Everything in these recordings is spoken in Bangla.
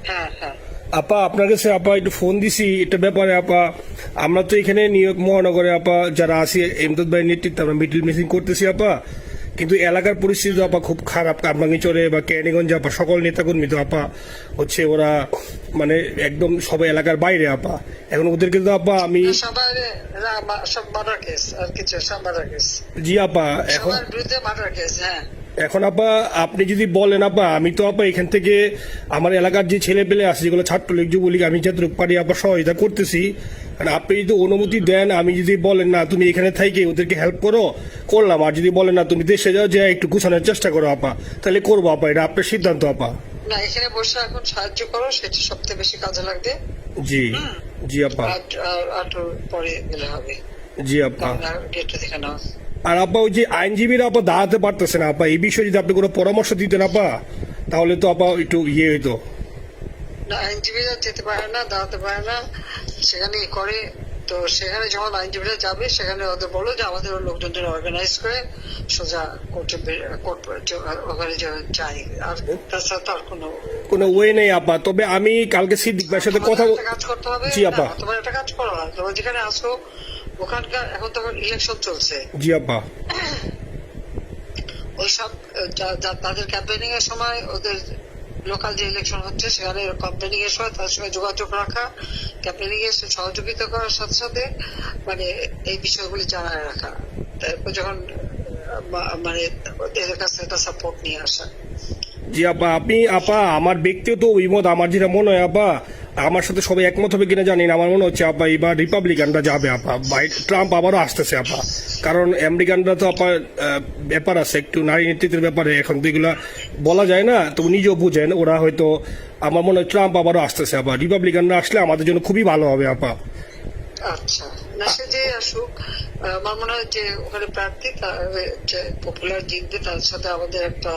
হ্যাঁ হ্যাঁ আপা আপনার কাছে আপা একটু ফোন দিছি এটা ব্যাপারে আপা। আমরা তো এখানে নিউ ইয়র্ক মহানগরে আপা যারা আছি এমদাদ ভাই নেতৃত্বে আমরা মিডিল মিটিং করতেছি আপা, কিন্তু এলাকার পরিস্থিতি তো আপা খুব খারাপ। কারমাঙ্গিচরে বা ক্যানিগঞ্জে আপা সকল নেতাকর্মী তো আপা হচ্ছে ওরা মানে একদম সবাই এলাকার বাইরে আপা। এখন ওদেরকে তো আপা আমি সবার সব মার্ডার কেস আর কিছু সব মার্ডার কেস জি আপা এখন সবার বিরুদ্ধে মার্ডার কেস। হ্যাঁ এখন আপা আপনি যদি বলেন আপা আমি তো আপা এখান থেকে আমার এলাকার যে ছেলে পেলে আছে যেগুলো ছাত্রলীগ যুবলীগ আমি যতটুকু পারি আপা সহায়তা করতেছি। কারণ আপনি যদি অনুমতি দেন, আমি যদি বলেন না তুমি এখানে থাইকে ওদেরকে হেল্প করো করলাম, আর যদি বলেন না তুমি দেশে যাও যে একটু গুছানোর চেষ্টা করো আপা, তাহলে করবো আপা, এটা আপনার সিদ্ধান্ত আপা। না, এখানে বসে এখন সাহায্য করো, সেটা সবচেয়ে বেশি কাজে লাগবে। জি জি আপা। আর পরে গেলে হবে। জি আপা। গেটটা দেখে নাও। আর আপা ওই যে আইনজীবীরা আপা দাঁড়াতে পারতেছে না আপা, এই বিষয়ে যদি আপনি কোনো পরামর্শ দিতেন আপা তাহলে তো আপা একটু ইয়ে হইতো। না, আইনজীবীরা যেতে পারে না, দাঁড়াতে পারে না, সেখানে করে। তো সেখানে যখন আইনজীবীরা যাবে সেখানে ওদের বলো যে আমাদের লোকজনদের অর্গানাইজ করে সোজা কোর্টে ওখানে যাই। আর তাছাড়া তো আর কোনো ওয়ে নেই আপা। তবে আমি কালকে সিদ্দিক ভাইয়ের সাথে কথা কাজ করতে হবে। জি আপা। তোমার একটা কাজ করো, তোমার যেখানে আসো ওখানকার এখন তো ইলেকশন চলছে। জি আপা। ওইসব তাদের ক্যাম্পেনিং এর সময় ওদের লোকাল যে ইলেকশন হচ্ছে সেখানে ক্যাম্পেনিং এর সময় তাদের সঙ্গে যোগাযোগ রাখা, ক্যাম্পেনিং এর সহযোগিতা করার সাথে সাথে মানে এই বিষয়গুলি জানায় রাখা, তারপর যখন মানে এদের কাছে একটা সাপোর্ট নিয়ে আসা। জি আপা। আপনি আপা আমার ব্যক্তিগত অভিমত আমার যেটা মনে হয় আপা, আমার সাথে সবাই একমত হবে কিনা জানি না, আমার মনে হচ্ছে আপা এবার রিপাবলিকানরা যাবে আপা, ট্রাম্প আবারও আসতেছে আপা। কারণ আমেরিকানরা তো আপা ব্যাপার আছে একটু নারী নেতৃত্বের ব্যাপারে, এখন তো এগুলা বলা যায় না, তো নিজেও বুঝেন ওরা হয়তো, আমার মনে হয় ট্রাম্প আবারও আসতেছে আপা। রিপাবলিকানরা আসলে আমাদের জন্য খুবই ভালো হবে আপা। আচ্ছা, না সে যে আসুক, আমার মনে হয় যে ওখানে প্রার্থী যে পপুলার জিতবে তার সাথে আমাদের একটা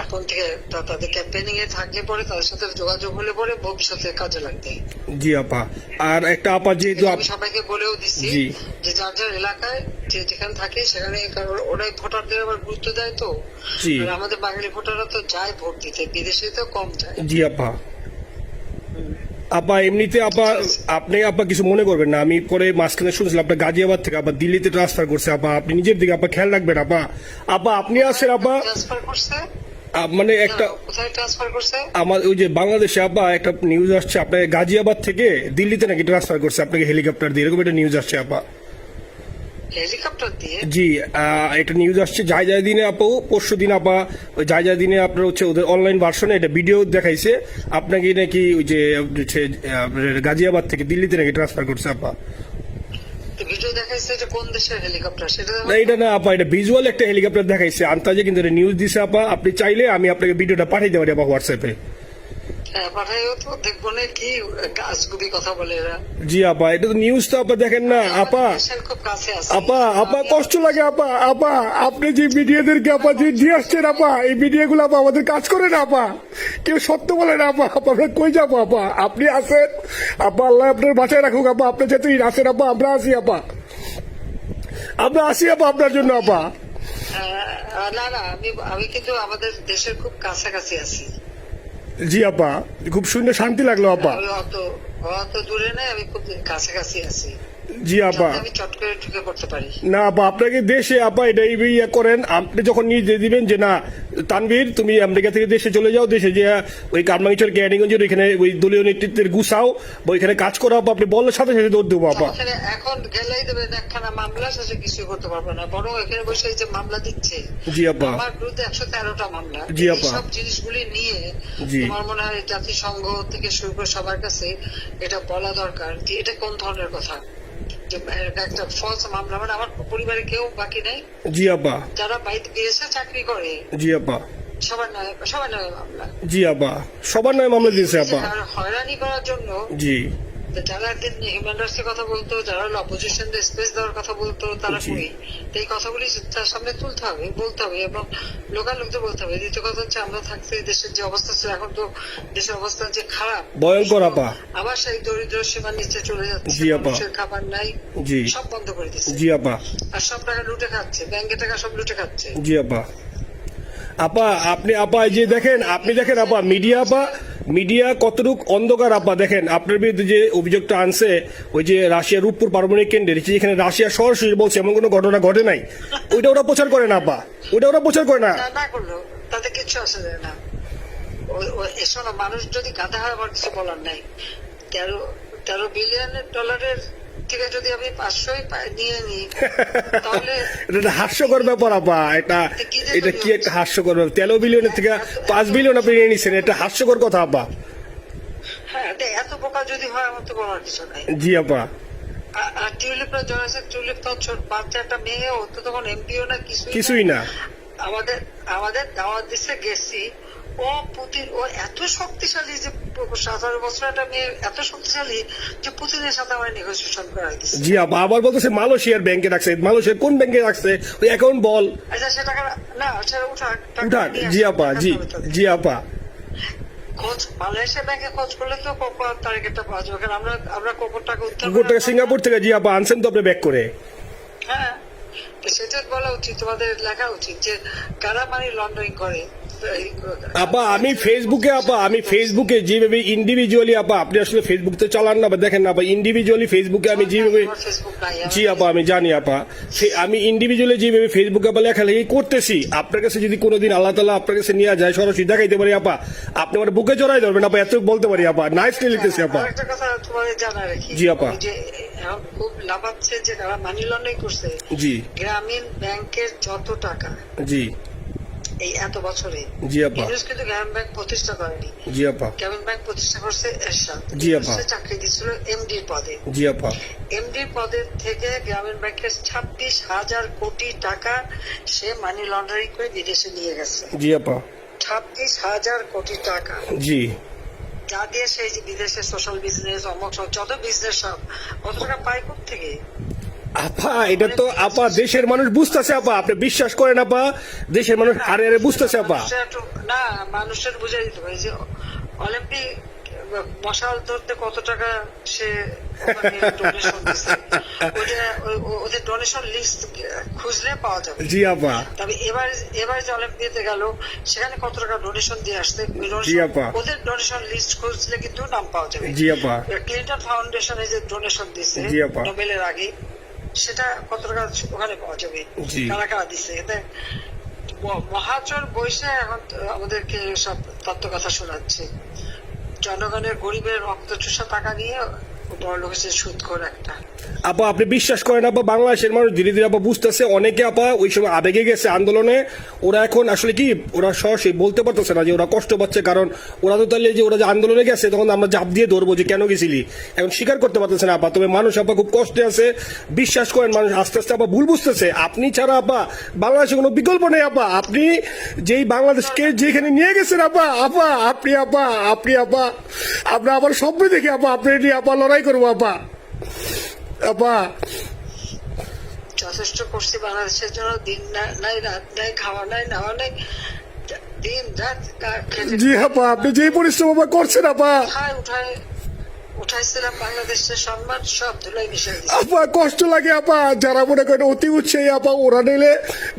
এখন থেকে তাদের ক্যাম্পেনিং এ থাকলে পরে তাদের সাথে যোগাযোগ হলে পরে ভবিষ্যতে কাজে লাগবে। জি আপা। আর একটা আপা যেহেতু আমি সবাইকে বলেও দিচ্ছি যে যার যার এলাকায় যে যেখানে থাকে সেখানে, কারণ ওরাই ভোটারদের আবার গুরুত্ব দেয়। তো আমাদের বাঙালি ভোটাররা তো যায় ভোট দিতে, বিদেশে তো কম যায়। জি আপা। আপা এমনিতে আপা আপনি আপা কিছু মনে করবেন না, আমি পরে মাঝখানে শুনছিলাম আপনার গাজিয়াবাদ থেকে আপা দিল্লিতে ট্রান্সফার করছে আপা, আপনি নিজের দিকে আপা খেয়াল রাখবেন আপা। আপা আপনি আসেন আপা। ট্রান্সফার করছে মানে একটা কোথায় ট্রান্সফার করছে? আমার ওই যে বাংলাদেশে আপা একটা নিউজ আসছে আপনাকে গাজিয়াবাদ থেকে দিল্লিতে নাকি ট্রান্সফার করছে আপনাকে হেলিকপ্টার দিয়ে, এরকম একটা নিউজ আসছে আপা। হেলিকপ্টার দিয়ে? জি একটা নিউজ আসছে যায় যায় দিনে আপু, পরশু দিন আপা ওই যায় যায় দিনে আপনার হচ্ছে ওদের অনলাইন ভার্সনে এটা ভিডিও দেখাইছে আপনাকে নাকি ওই যে গাজিয়াবাদ থেকে দিল্লিতে নাকি ট্রান্সফার করছে আপা। ভিডিও দেখাইছে যে কোন দেশের হেলিকপ্টার সেটা? না এটা না আপা, এটা ভিজুয়াল একটা হেলিকপ্টার দেখাইছে আন্তাজে, কিন্তু এটা নিউজ দিছে আপা। আপনি চাইলে আমি আপনাকে ভিডিওটা পাঠিয়ে দিতে পারি আপা হোয়াটসঅ্যাপে। হ্যাঁ পাঠাইও তো, দেখবো না কি আজগুবি কথা বলে এরা। জি আপা, এটা তো নিউজ তো আপা দেখেন না আপা। খুব কাছে আছে আপা আপা কষ্ট লাগে আপা। আপা আপনি যে মিডিয়াদেরকে আপা যে দিয়ে আসছেন আপা, এই মিডিয়াগুলো আপা আমাদের কাজ করে না আপা, কেউ সত্য বলে না আপা। আমরা কই যাবো আপা, আপনি আসেন আপা, আল্লাহ আপনার বাঁচায় রাখুক আপা, আপনি যেতেই আসেন আপা, আমরা আসি আপা, আমরা আসি আপা আপনার জন্য আপা। না না, আমি কিন্তু আমাদের দেশের খুব কাছাকাছি আছি। জি আপা, খুব শুনে শান্তি লাগলো আপা। অত দূরে নাই, আমি খুব কাছাকাছি আছি। জি আপা। আমি চট করে ঢুকে পড়তে পারি না আপা, আপনাকে দেশে আপা এটা ইয়ে করেন, আপনি যখন নিয়ে দিবেন যে না তানভীর তুমি আমেরিকা থেকে দেশে চলে যাও, দেশে যে ওই কারমাঙ্গিচর ক্যানিগঞ্জের ওইখানে ওই দলীয় নেতৃত্বের গুছাও বা ওইখানে কাজ করো আপা, আপনি বললে সাথে সাথে দৌড় দেবো আপা। এখন গেলেই দেবেন একখানা মামলা, শেষে কিছু করতে পারবে না, বরং এখানে বসে যে মামলা দিচ্ছে। জি আপা। আমার বিরুদ্ধে 113টা মামলা। জি আপা। সব জিনিসগুলি নিয়ে আমার মনে হয় জাতিসংঘ থেকে শুরু করে সবার কাছে এটা বলা দরকার যে এটা কোন ধরনের কথা, একটা ফলস মামলা। মানে আমার পরিবারে কেউ বাকি নেই। জি আপা। যারা বাইরে বিদেশে চাকরি করে জি আপা সবার নয় মামলা। জি আপা, সবার নয় মামলা দিয়েছে আপা। হয়রানি করার জন্য জি যারা একদিন হিউম্যান রাইটস এর কথা বলতো, যারা অপোজিশন স্পেস দেওয়ার কথা বলতো, তারা কই? এই কথাগুলি তার সামনে তুলতে হবে, বলতে হবে, এবং লোকাল লোকদের বলতে হবে। দ্বিতীয় কথা হচ্ছে আমরা থাকতে দেশের যে অবস্থা ছিল, এখন তো দেশের অবস্থা যে খারাপ, ভয়ঙ্কর আপা। আবার সেই দরিদ্র সীমার নিচে চলে যাচ্ছে, মানুষের খাবার নাই, সব বন্ধ করে দিচ্ছে। জি আপা। আর সব টাকা লুটে খাচ্ছে, ব্যাংকের টাকা সব লুটে খাচ্ছে। জি আপা। আপা আপনি আপা এই যে দেখেন, আপনি দেখেন আপা, মিডিয়া কতটুক অন্ধকার আপা। দেখেন আপনার বিরুদ্ধে যে অভিযোগটা আনছে ওই যে রাশিয়ার রূপপুর পারমাণবিক কেন্দ্রের, যেখানে রাশিয়া সরাসরি বলছে এমন কোনো ঘটনা ঘটে নাই, ওইটা ওরা প্রচার করে না আপা, ওইটা ওরা প্রচার করে না। না করলো তাতে কিচ্ছু আসে যায় না। শোনো, মানুষ যদি গাধা হয় আমার কিছু বলার নাই। 13 বিলিয়ন ডলারের থেকে যদি আমি 500 নিয়ে নিই তাহলে এটা হাস্যকর ব্যাপার আপা। এটা কি একটা হাস্যকর ব্যাপার, 13 বিলিয়নের থেকে 5 বিলিয়ন আপনি নিয়ে নিচ্ছেন, এটা হাস্যকর কথা আপা। হ্যাঁ, এত বোকা যদি হয় আমার তো বলার কিছু নাই। জি আপা। আর টিউলিপরা জড়াইছে, টিউলিপ তো ছোট বাচ্চা একটা মেয়ে, ও তো তখন এমপিও না, কিছুই না। আমাদের দাওয়াত দিচ্ছে, গেছি। ও পুতিন, ও এত শক্তিশালী যে 17 বছর একটা মেয়ে এত শক্তিশালী যে পুতিনের সাথে আমার নেগোসিয়েশন করাই দিচ্ছে। জি আপা, আবার বলতেছে মালয়েশিয়ার ব্যাংকে রাখছে। মালয়েশিয়ার কোন ব্যাংকে রাখছে ওই অ্যাকাউন্ট বল। আচ্ছা, সে টাকা না, সেটা উঠাক। জি আপা, জি আপা। খোঁজ মালয়েশিয়া ব্যাংকে খোঁজ করলে তো কোকো তারিখটা পাওয়া যাবে, কারণ আমরা কোকোর টাকা উদ্ধার গোটা সিঙ্গাপুর থেকে। জি আপা, আনছেন তো আপনি ব্যাক করে। হ্যাঁ, তো সেটা বলা উচিত, তোমাদের লেখা উচিত যে কারা মানি লন্ডারিং করে। আপা আমি ফেসবুকে যেভাবে ইন্ডিভিজুয়ালি আপা, আপনি আসলে ফেসবুক তো চালান না, দেখেন না আপা, ইন্ডিভিজুয়ালি ফেসবুকে আমি যেভাবে, জি আপা আমি জানি আপা, আমি ইন্ডিভিজুয়ালি যেভাবে ফেসবুকে আপা লেখালেখি করতেছি, আপনার কাছে যদি কোনোদিন আল্লাহ তাআলা আপনার কাছে নিয়ে যায়, সরাসরি দেখাইতে পারি আপা, আপনি আমার বুকে জড়াই ধরবেন আপা, এত বলতে পারি আপা। নাইসলি লিখতেছি আপা। একটা কথা তোমাদের জানা রাখি, জি আপা। যে এখন খুব লাভাচ্ছে যে যারা মানি লন্ডারিং করছে, জি গ্রামীণ ব্যাংকের যত টাকা জি এই এত বছরে, জি আপা। ইউনুস কিন্তু গ্রামীণ ব্যাংক প্রতিষ্ঠা করেনি। জি আপা। গ্রামীণ ব্যাংক প্রতিষ্ঠা করছে এরশাদ। জি আপা। সে চাকরি দিচ্ছিল এমডির পদে। জি আপা। এমডির পদের থেকে গ্রামীণ ব্যাংকের 26,000 কোটি টাকা সে মানি লন্ডারিং করে বিদেশে নিয়ে গেছে। জি আপা। 26,000 কোটি টাকা, জি। যা দিয়ে সেই যে বিদেশে সোশ্যাল বিজনেস, অমক সব যত বিজনেস সব কত টাকা পায় থেকে। আপা এটা তো আপা দেশের মানুষ বুঝতেছে আপা, আপনি বিশ্বাস করেন আপা, দেশের মানুষ হারে হারে বুঝতেছে আপা। না, মানুষের বুঝাই দিতে পারে যে অলিম্পিক মশাল ধরতে কত টাকা সে ডোনেশন দিচ্ছে, ওদের ডোনেশন লিস্ট খুঁজলে পাওয়া যাবে। জি আপা। তবে এবার যে অলিম্পিয়াতে গেল সেখানে কত টাকা ডোনেশন দিয়ে আসছে, জি আপা। ওদের ডোনেশন লিস্ট খুঁজলে কিন্তু নাম পাওয়া যাবে। জি আপা। ক্লিন্টন ফাউন্ডেশনে যে ডোনেশন দিচ্ছে জি আপা। নোবেলের আগে, সেটা কত টাকা ওখানে পাওয়া যাবে, জি। কারা কারা দিচ্ছে। এতে মহাচর বৈশে এখন আমাদেরকে সব তত্ত্ব কথা শোনাচ্ছে, জনগণের গরিবের রক্ত চুষা টাকা নিয়ে বড় লোক হচ্ছে সুদখোর একটা। আপা আপনি বিশ্বাস করেন আপা, বাংলাদেশের মানুষ ধীরে ধীরে আপা বুঝতেছে, অনেকে আপা ওই সময় আবেগে গেছে আন্দোলনে, ওরা এখন আসলে কি ওরা সরাসরি বলতে পারতেছে না যে ওরা কষ্ট পাচ্ছে, কারণ ওরা তো তাহলে যে ওরা যে আন্দোলনে গেছে তখন আমরা জাপ দিয়ে ধরবো যে কেন গেছিলি, এখন স্বীকার করতে পারতেছে না আপা। তবে মানুষ আপা খুব কষ্টে আছে, বিশ্বাস করেন মানুষ আস্তে আস্তে আপা ভুল বুঝতেছে। আপনি ছাড়া আপা বাংলাদেশে কোনো বিকল্প নেই আপা, আপনি যেই বাংলাদেশকে যেখানে নিয়ে গেছেন আপা, আপনি আমরা আবার স্বপ্ন দেখি আপা, আপনি নিয়ে আপা লড়াই করবো আপা। আপা যথেষ্ট করছি বাংলাদেশের জন্য, দিন নাই রাত নাই, খাওয়া নাই নাওয়া নাই, দিন রাত জি আপা, আপনি যে পরিশ্রম আপা করছেন আপা, উঠাইছিলাম বাংলাদেশের সম্মান সব ধুলাই মিশাই দিচ্ছে। আপা কষ্ট লাগে আপা, যারা মনে করেন অতি উৎসাহী আপা, ওরা নিলে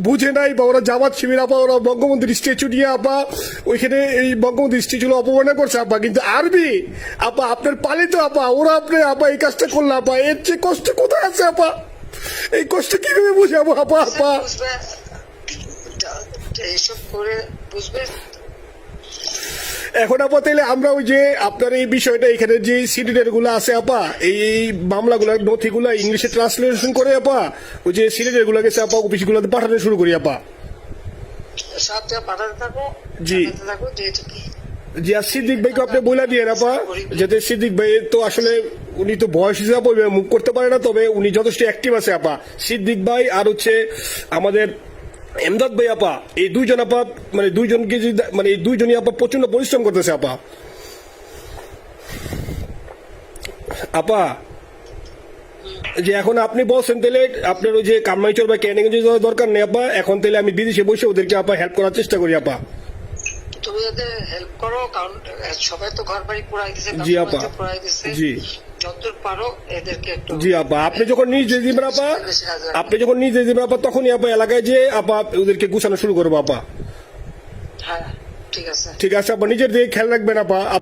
বুঝে নাই, বা ওরা জামাত শিবির আপা, ওরা বঙ্গবন্ধুর স্ট্যাচু নিয়ে আপা ওইখানে এই বঙ্গবন্ধুর স্ট্যাচু অপমাননা করছে আপা, কিন্তু আরবি আপা আপনার পালিত আপা, ওরা আপনি আপা এই কাজটা করলো আপা, এর চেয়ে কষ্ট কোথায় আছে আপা, এই কষ্ট কিভাবে বুঝাবো আপা? বুঝবে এইসব করে বুঝবে। এখন আপা তাইলে আমরা ওই যে আপনার এই বিষয়টা এখানে যে সিডিডের গুলো আছে আপা, এই মামলাগুলো নথিগুলো ইংলিশে ট্রান্সলেশন করে আপা ওই যে সিডিডের গুলো গেছে আপা অফিসগুলোতে পাঠানো শুরু করি আপা। সব যা পাঠাতে থাকো, জি থাকো যেহেতু কি জি। আর সিদ্দিক ভাইকে আপনি বলে দিয়ে আপা, যাতে সিদ্দিক ভাই তো আসলে উনি তো বয়স হিসাবে মুভ করতে পারে না, তবে উনি যথেষ্ট অ্যাক্টিভ আছে আপা, সিদ্দিক ভাই আর হচ্ছে আমাদের এমদাদ ভাই আপা, এই দুইজন আপা মানে দুইজনকে মানে এই দুইজনই আপা প্রচন্ড পরিশ্রম করতেছে আপা। আপা যে এখন আপনি বলছেন তাহলে আপনার ওই যে কামাইচর বা ক্যানিং দরকার নেই আপা, এখন তাহলে আমি বিদেশে বসে ওদেরকে আপা হেল্প করার চেষ্টা করি আপা। তুমি ওদের হেল্প করো, কারণ সবাই তো ঘর বাড়ি পুরাই দিছে, জি আপা, পুরাই দিছে, জি যতদূর পারো এদেরকে একটু। জি আপা, আপনি যখন নিজে দিবেন আপা, তখনই আপা এলাকায় যে আপা ওদেরকে গুছানো শুরু করবো আপা। হ্যাঁ ঠিক আছে। ঠিক আছে আপা, নিজের দিকে খেয়াল রাখবেন আপা।